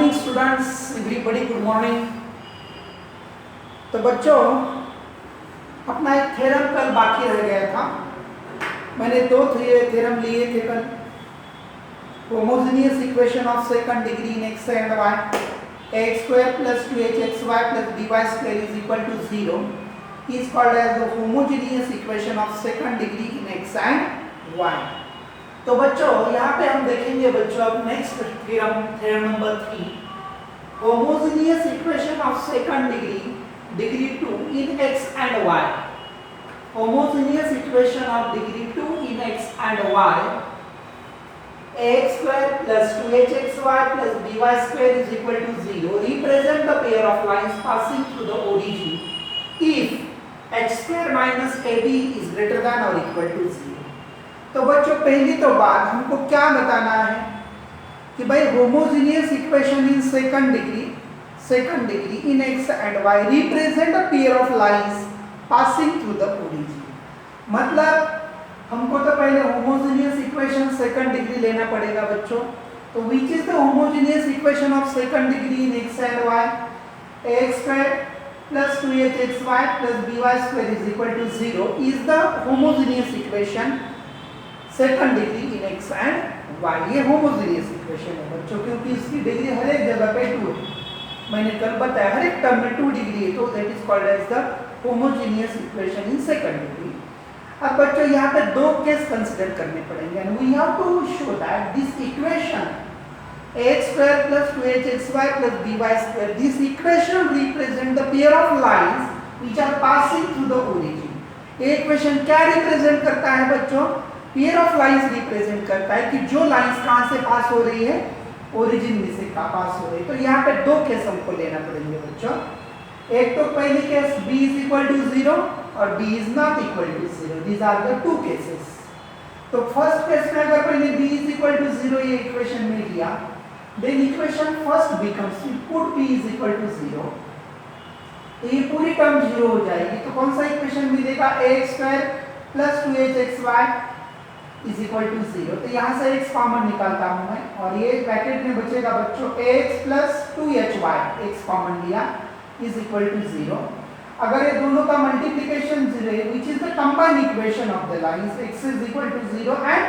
Morning students, everybody good morning. तो बच्चों, अपना एक थ्योरम कल बाकी रह गया था। मैंने दो थ्योरम लिए थे कल। Homogeneous equation of second degree in x and y, x square plus 2hxy plus dy square is equal to 0 is called as the homogeneous equation of second degree in x and y। तो बच्चों यहाँ पे हम देखेंगे बच्चों अब next theorem number 3, homogeneous equation of second degree 2 in x and y। Homogeneous equation of degree 2 in x and y, ax square plus 2hxy plus dy square is equal to 0 represent the pair of lines passing through the origin if h square minus ab is greater than or equal to 0। तो बच्चों पहली तो बात हमको क्या बताना है कि भाई homogeneous equation in second degree in x and y represent a pair of lines passing through the origin। मतलब हमको तो पहले होमोजेनियस इक्वेशन सेकंड डिग्री लेना पड़ेगा बच्चों। तो which is the homogeneous equation of second degree in x and y, ax square plus 2hxy plus by square is equal to 0 is the homogeneous equation second degree in x and y। ये homogeneous equation है बच्चों, क्योंकि इसकी degree हर एक जगह पे 2 है। मैंने कल बताया हर एक टर्म में 2 डिग्री है, तो that is called as the homogeneous equation in second degree. अब बच्चों यहाँ पे दो केस कंसीडर करने पड़ेंगे and we have to show that this equation ax square plus 2hxy plus by square, this equation represent the pair of lines which are passing through the origin। ये equation क्या represent करता है बच्चों? Pair of lines represent करता है कि जो lines कहाँ से पास हो रही है, ओरिजिन में से पास हो रही है। तो यहाँ पे दो केस हमको लेना पड़ेंगे बच्चों। एक तो पहली case b is equal to 0 और b is not equal to 0। These are the two cases। तो फर्स्ट केस में अगर पहले b is equal to 0 ये इक्वेशन में लिया, then equation first becomes, we put b is equal to 0, तो ये पूरी टर्म 0 हो जाएगी। तो कौन सा इक्वेशन मिलेगा? ax square plus 2hxy is equal to 0। तो यहाँ से x कॉमन निकालता हूँ मैं और ये ब्रैकेट में बचेगा बच्चों ax plus 2hy, x common लिया is equal to 0। अगर ये दोनों का मल्टीप्लिकेशन 0 है, which is the combined equation of the lines, x is equal to 0 and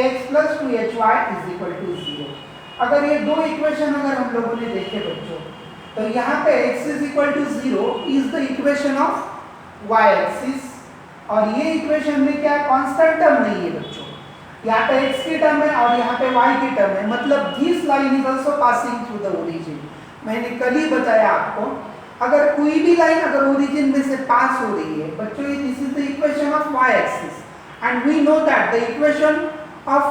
ax plus 2hy is equal to 0। अगर ये दो इक्वेशन अगर हम लोगों ने देखे बच्चों, तो यहाँ पे x is equal to 0 is the equation of y axis और ये इक्वेशन में क्या कांस्टेंट टर्म नहीं है बच्चों, यहाँ पे x की टर्म है और यहाँ पे y की टर्म है। मतलब this line is also passing through the origin. मैंने कल ही बताया आपको, अगर कोई भी लाइन अगर ओरिजिन में से पास हो रही है बच्चों, this is the equation of y axis and we know that the equation of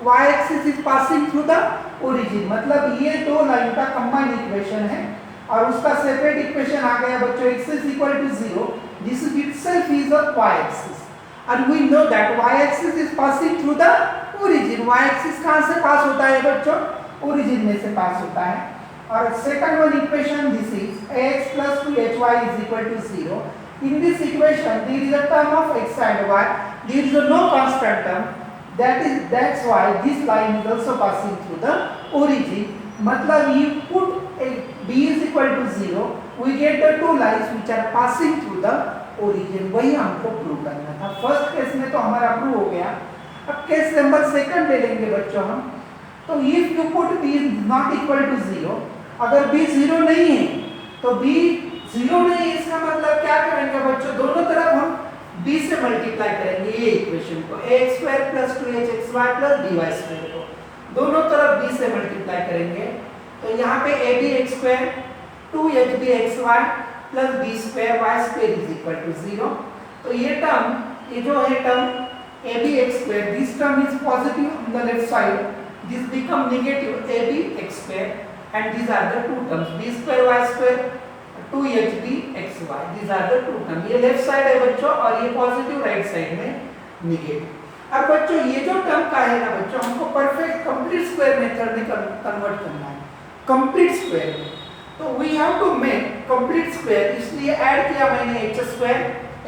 y axis is passing through the origin. मतलब ये दो लाइन का कंबाइंड इक्वेशन है और उसका सेपरेट इक्वेशन आ गया बच्चों, x is equal to 0। This itself is a y-axis and we know that y-axis is passing through the origin। y-axis कहाँ से पास होता है बच्चों? origin में से पास होता है। और second one equation this is ax plus 2hy is equal to 0। In this equation there is a term of x and y, there is a no constant term, that's why this line is also passing through the origin। मतलब you put a b is equal to 0, we get the two lines which are passing through the origin। वही हमको prove करना था। First case में तो हमारा prove हो गया। अब केस नंबर सेकंड ले लेंगे बच्चों हम। तो if you put b is not equal to 0, अगर b 0 नहीं है तो b 0 नहीं है, इसका मतलब क्या करेंगे बच्चों? दोनों तरफ हम b से मल्टीप्लाई करेंगे ये इक्वेशन को, ax square plus 2hxy plus dy square को दोनों तरफ b से मल्टीप्लाई करेंगे। तो यहाँ पे ab x square 2hbxy plus b square y square is equal to 0। तो ये जो है term abx square, this term is positive on the left side, this become negative abx square and these are the two terms b square y square 2hbxy, these are the two terms। ये left side है बच्चों और ये positive right side में negative. अब बच्चों ये जो टर्म का है ना बच्चों, हमको परफेक्ट कंप्लीट स्क्वायर मेथड में कन्वर्ट करना है, कंप्लीट स्क्वायर में। तो we have to make complete square, इसलिए ऐड किया मैंने h square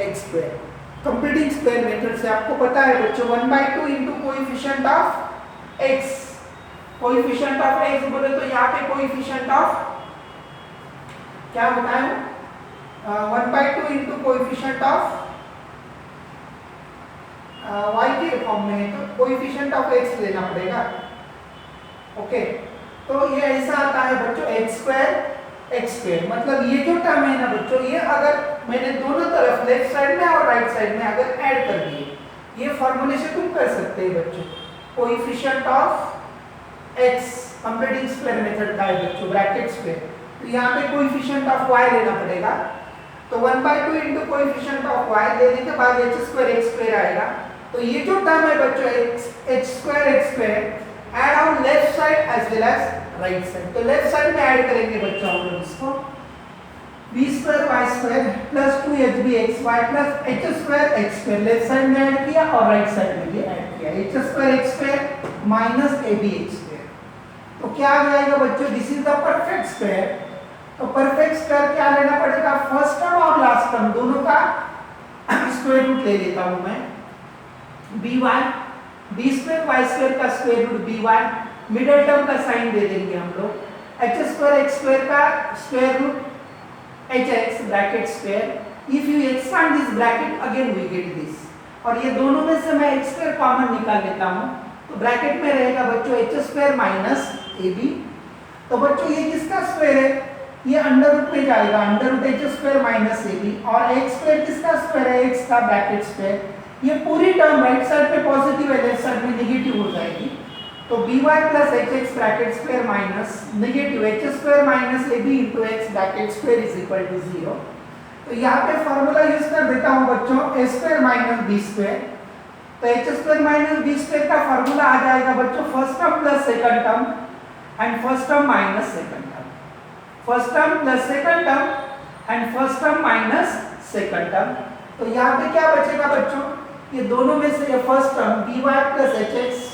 x square. Completing square method से आपको पता है बच्चों 1/2 into coefficient of x coefficient of x बोले तो यहाँ पे कोएफिशिएंट ऑफ क्या बताएं 1/2 इंटू कोएफिशिएंट ऑफ y के फॉर्म में है तो कोएफिशिएंट ऑफ x लेना पड़ेगा। ओके, तो ये ऐसा आता है बच्चों x² मतलब ये जो टर्म है ना बच्चों, ये अगर मैंने दोनों तरफ लेफ्ट साइड में और राइट साइड में अगर ऐड कर दिए, ये फॉर्मूले से तुम कर सकते हैं बच्चों। Coefficient of x completing square method का है बच्चों, ब्रैकेट स्क्वायर, तो यहाँ पे कोएफिशिएंट ऑफ y लेना पड़ेगा। तो 1/2 इंटू कोएफिशिएंट ऑफ y लेने के बाद h² आएगा। तो ये जो टर्म है बच्चों h² add on left side as well as right side, तो लेफ्ट साइड में ऐड करेंगे बच्चों हम लोग इसको b² y² plus 2hbxy plus h² left side में ऐड किया और राइट साइड में भी ऐड किया h² माइनस abx²। तो क्या आ जाएगा बच्चों, this is the perfect square. तो परफेक्ट स्क्वायर क्या लेना पड़ेगा, फर्स्ट टर्म और लास्ट टर्म दोनों का स्क्वायर रूट ले लेता हूं मैं, by b² y² का square root by, middle term का साइन दे देंगे हम लोग, h² का square root hx bracket square. If you expand this bracket again we get this, और ये दोनों में से मैं h² कॉमन निकाल लेता हूं, तो ब्रैकेट में रहेगा बच्चों h² माइनस ab। तो बच्चों ये किसका स्क्वायर है, ये अंडर रूट में जाएगा, under root h² minus ab, और x² किसका स्क्वायर है, x का ब्रैकेट स्क्वायर। ये पूरी टर्म राइट साइड पे पॉजिटिव है, लेफ्ट साइड में नेगेटिव हो जाएगी। तो by plus hx bracket square minus negative h² minus ab into x bracket square is equal to 0। तो यहाँ पे फॉर्मूला यूज कर देता हूँ बच्चों a² माइनस b²। तो h² माइनस b² का फॉर्मूला आ जाएगा बच्चों first term plus second term and first term minus second term, first term plus second term and first term minus second term. तो यहाँ पे क्या बचेगा बच्चों, ये दोनों में से ये first term by plus hx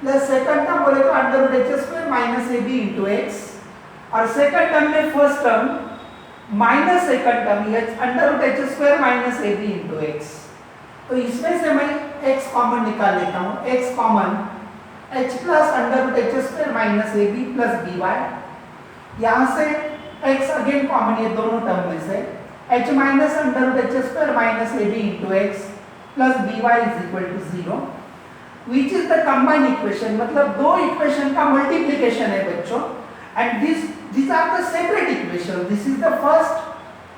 plus second term बोले तो under root h² minus ab into x, और सेकंड टर्म में first term minus second term ये under root h² minus ab into x। तो इसमें से मैं x कॉमन निकाल लेता हूँ, x common h plus under root h² minus ab plus by, यहाँ से x अगेन कॉमन ये दोनों टर्म में से h minus under root h² minus ab into x plus by is equal to 0, which is the combined equation, मतलब दो equation का multiplication है बच्चों, and these are the separate equation, this is the first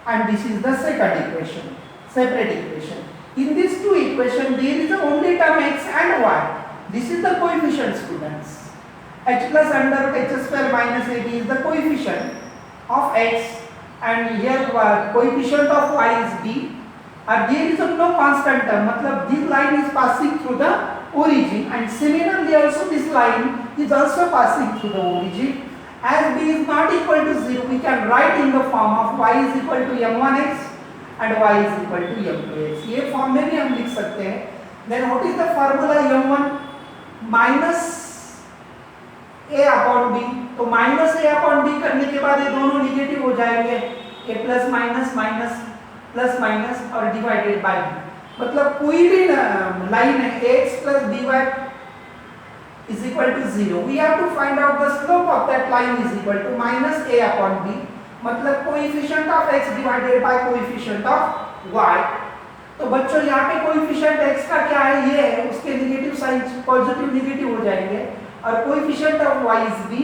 and this is the second equation, separate equation. In these two equation there is only term x and y, this is the coefficient students, h plus under root h² minus ab is the coefficient of x and here coefficient of y is b, and there is no constant term, मतलब this line is passing through the origin and similarly also this line is also passing through the origin. As b is not equal to 0, we can write in the form of y is equal to m1x and y is equal to m2x, ये form में भी हम लिख सकते हैं। Then what is the formula, m1 minus a upon b, तो minus a upon b करने के बाद ये दोनों निगेटिव हो जाएंगे, a plus minus minus plus minus और डिवाइडेड बाय b, मतलब कोई भी लाइन है x plus by is equal to 0, we have to find out the slope of that line is equal to minus a upon b, मतलब coefficient of x divided by coefficient of y। तो बच्चों यहाँ पे coefficient x का क्या है, ये है, उसके नेगेटिव साइन पॉजिटिव नेगेटिव हो जाएंगे, और coefficient of y is b।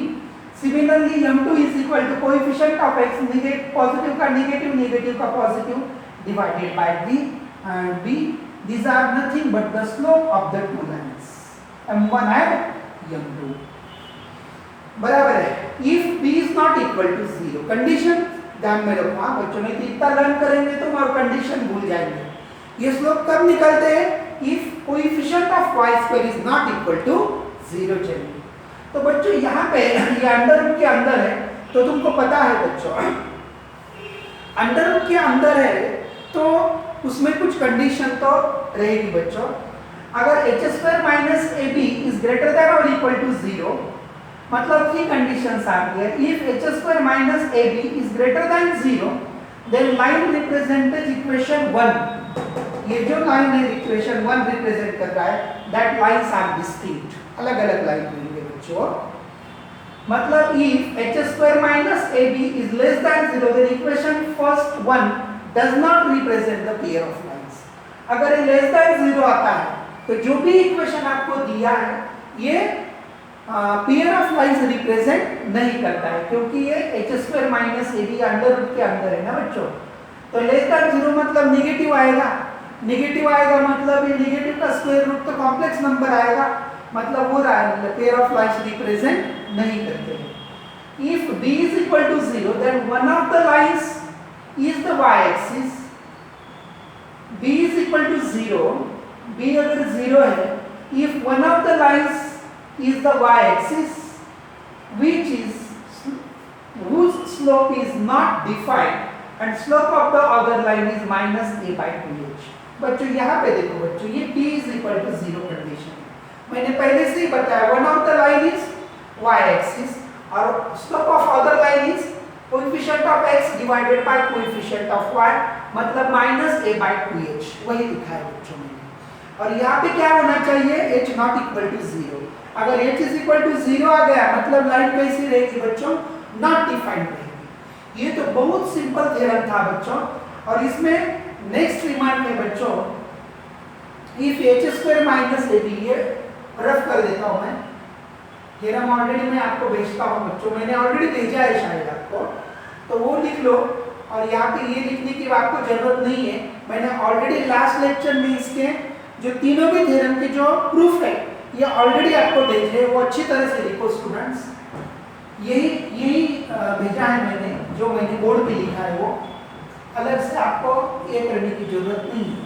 Similarly m2 is equal to coefficient of x negative positive का नेगेटिव, नेगेटिव का positive divided by b। These are nothing but the slope of the two lines m1 and m2, बराबर है। If b is not equal to 0, condition ध्यान में रखो हाँ बच्चों, नहीं तो इतना लर्न करेंगे तुम और कंडीशन भूल जाएंगे। ये स्लोप कब निकलते हैं, if coefficient of y² is not equal to 0 चाहिए। तो बच्चों यहाँ पे ये अंडर रूट के अंदर है, तो तुमको पता है बच्चों अंडर रूट के अंदर है तो उसमें कुछ कंडीशन तो रहेगी बच्चों। अगर h² minus ab is greater than और इक्वल टू 0, मतलब थ्री कंडीशंस आ गई है। If h² minus ab is greater than 0, then line represents equation 1, ये जो लाइन है इक्वेशन 1 रिप्रेजेंट कर रहा है, दैट लाइंस आर डिस्टिंक्ट, अलग अलग लाइन होंगे बच्चों। मतलब if h square minus ab is less than 0 then equation first one does not represent the pair of lines. अगर ये less than 0 आता है तो जो भी इक्वेशन आपको दिया है ये पेयर ऑफ लाइंस रिप्रेजेंट नहीं करता है क्योंकि ये h square minus a b under root के अंदर है ना बच्चों। तो लेस देन 0 मतलब नेगेटिव आएगा, नेगेटिव आएगा मतलब ये नेगेटिव का स्क्वायर रूट तो कॉम्प्लेक्स नंबर आएगा, मतलब वो पेयर ऑफ लाइंस रिप्रेजेंट नहीं करते हैं। If b is equal to 0 then one of the lines is the y axis, b is equal to 0, b अगर 0 है, if one of the lines is the y axis which is whose slope is not defined and slope of the other line is minus a by 2h। बच्चों यहाँ पे देखो बच्चों ये p is equal to 0 condition है, मैंने पहले से ही बताया one of the line is y axis और slope of other line is coefficient of x divided by coefficient of y मतलब minus a by 2h, वही लिखा है बच्चों मैंने। और यहाँ पे क्या होना चाहिए h not equal to 0, अगर h is equal to 0 आ गया मतलब लाइन कैसी रहेगी बच्चों, नॉट डिफाइंड रहेगी। ये तो बहुत सिंपल थ्योरम था बच्चों। और इसमें नेक्स्ट रिमार्क है बच्चों, if h square minus ab, ये रफ कर देता हूं मैं, थ्योरम ऑलरेडी मैं आपको भेजता हूं बच्चों, मैंने ऑलरेडी भेजा है शायद आपको, तो वो लिख लो। और यहाँ पे ये लिखने की आपको जरूरत नहीं है, मैंने ऑलरेडी लास्ट लेक्चर में इसके जो तीनों भी थ्योरम के जो प्रूफ है ये ऑलरेडी आपको भेजे, वो अच्छी तरह से लिखो स्टूडेंट्स। यही भेजा है मैंने, जो मैंने बोर्ड पे लिखा है वो अलग से आपको ये करने की जरूरत नहीं है।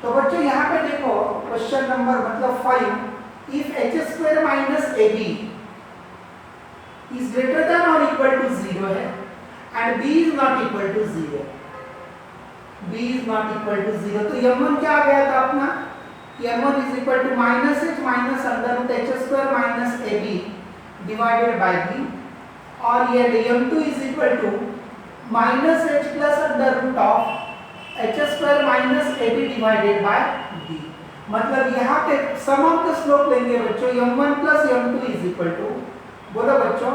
तो बच्चों यहाँ पे देखो क्वेश्चन नंबर मतलब 5, if h square minus ab is greater than और इक्वल टू 0 है and b is not equal to 0, b is not equal to 0, तो m1 क्या आ गया था अपना, m1 is equal to minus h minus under root h square minus ab divided by b, और ये m2 is equal to minus h plus under root of h square minus ab divided by b। मतलब यहाँ पे सम of the slope लेंगे बच्चों, m1 plus m2 is equal to, बोलो बच्चों,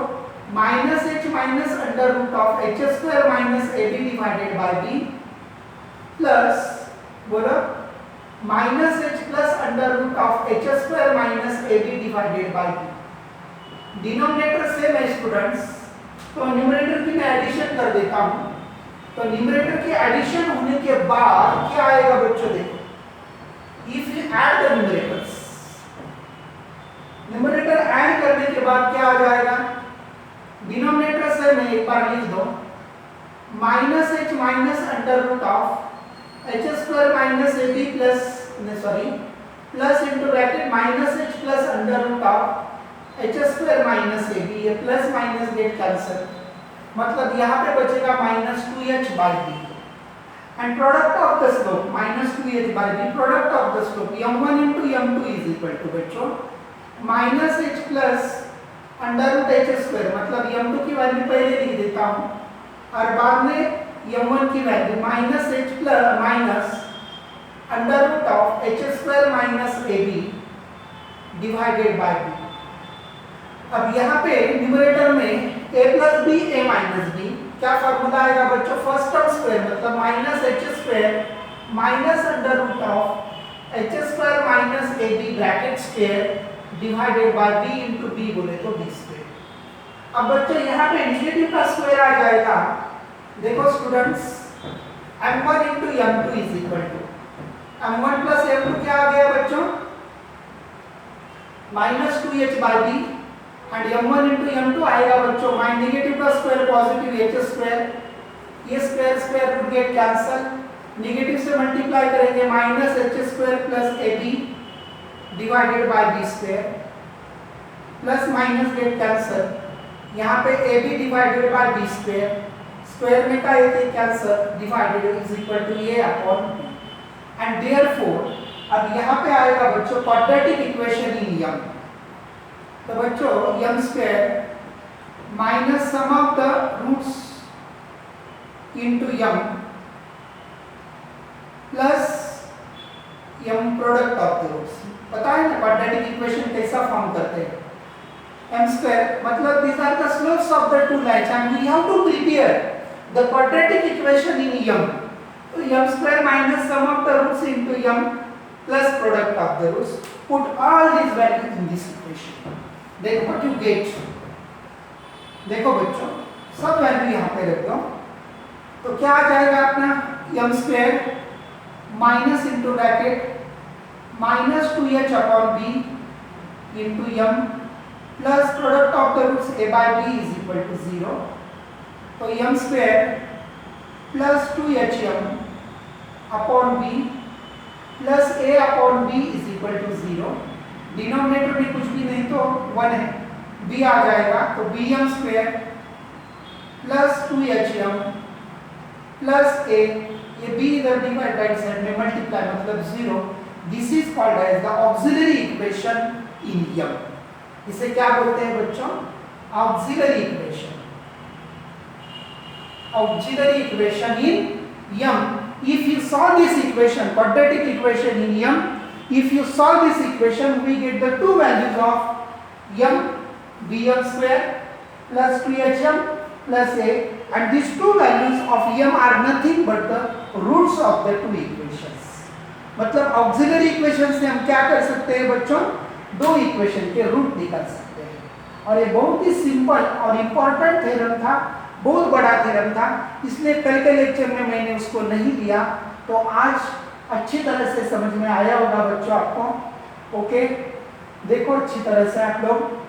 minus h minus under root of h square minus ab divided by b plus, बोलो, minus h plus under root of h square minus ab divided by b। Denominator same है students, तो numerator की मैं addition कर देता हूं। तो numerator की एडिशन होने के बाद क्या आएगा बच्चों, देखो, if you add the numerators, numerator add करने के बाद क्या आ जाएगा, डिनोमिनेटर से मैं एक बार लिख दो, minus h minus under root of h square minus ab plus into bracket minus h plus under root of h square minus ab, ये प्लस माइनस गेट कैंसिल, मतलब यहाँ पे बचेगा minus 2h by b and product of the slope minus 2h by b, product of the slope m1 into m2 is equal to बच्चों minus h plus under root h square, मतलब m2 की value पहले लिख देता हूँ और बाद में m1 की value minus h plus minus under root of h square minus ab divided by b। अब यहाँ पे न्यूमरेटर में a plus b a minus b, क्या फॉर्मूला आएगा बच्चों, फर्स्ट टर्म स्क्वायर मतलब minus h square minus under root of h square minus ab bracket square divided by b into b, बोले तो b स्क्वायर। अब बच्चों यहाँ पे नेगेटिव का स्क्वायर आ जाएगा, देखो students, m1 into m2 is equal to m1 plus m2 क्या आ गया बच्चों, minus 2h by b and m1 into m2 आएगा बच्चों, माइन नेगेटिव का स्क्वायर पॉजिटिव h स्क्वायर, ये square square root get cancel, negative से मल्टीप्लाई करेंगे minus h square plus ab divided by b square plus minus get cancel, यहाँ पे ab divided by b square, square में का एक cancel, divided is equal to a upon b and therefore अब यहाँ पे आएगा बच्चों क्वाड्रेटिक इक्वेशन इन m, तो बच्चों m square minus sum of the roots into m plus m product of the roots, पता है ना क्वाड्रेटिक इक्वेशन कैसा फॉर्म करते हैं, m square मतलब these are the slopes of the two lines and we have to prepare the quadratic equation in m. So m square minus sum of the roots into m plus product of the roots. Put all these values in this equation. Then what you get? देखो बच्चों सब value यहाँ पे रख दो तो क्या आ जाएगा अपना m square minus into bracket minus 2h upon b into m plus product of the roots a by b is equal to 0 तो m square plus 2hm upon b plus a upon b is equal to 0 denominator में कुछ भी नहीं तो 1 है b आ जाएगा तो bm square plus 2hm plus a ये b इधर डिवाइड राइट साइड में मल्टीप्लाई मतलब 0 this is called as the auxiliary equation in m इसे क्या बोलते हैं बच्चों auxiliary equation in m if you solve this equation quadratic equation in m if you solve this equation we get the two values of m bm square plus 2hm plus a and these two values of m are nothing but the roots of the two equations मतलब auxiliary equation से हम क्या कर सकते हैं बच्चों दो equation के रूट निकाल सकते हैं और ये बहुत ही सिंपल और इम्पोर्टेंट थ्योरम था बहुत बड़ा थ्योरम था इसलिए कल के लेक्चर में मैंने उसको नहीं लिया तो आज अच्छी तरह से समझ में आया होगा बच्चों आपको ओके देखो अच्छी तरह से आप लोग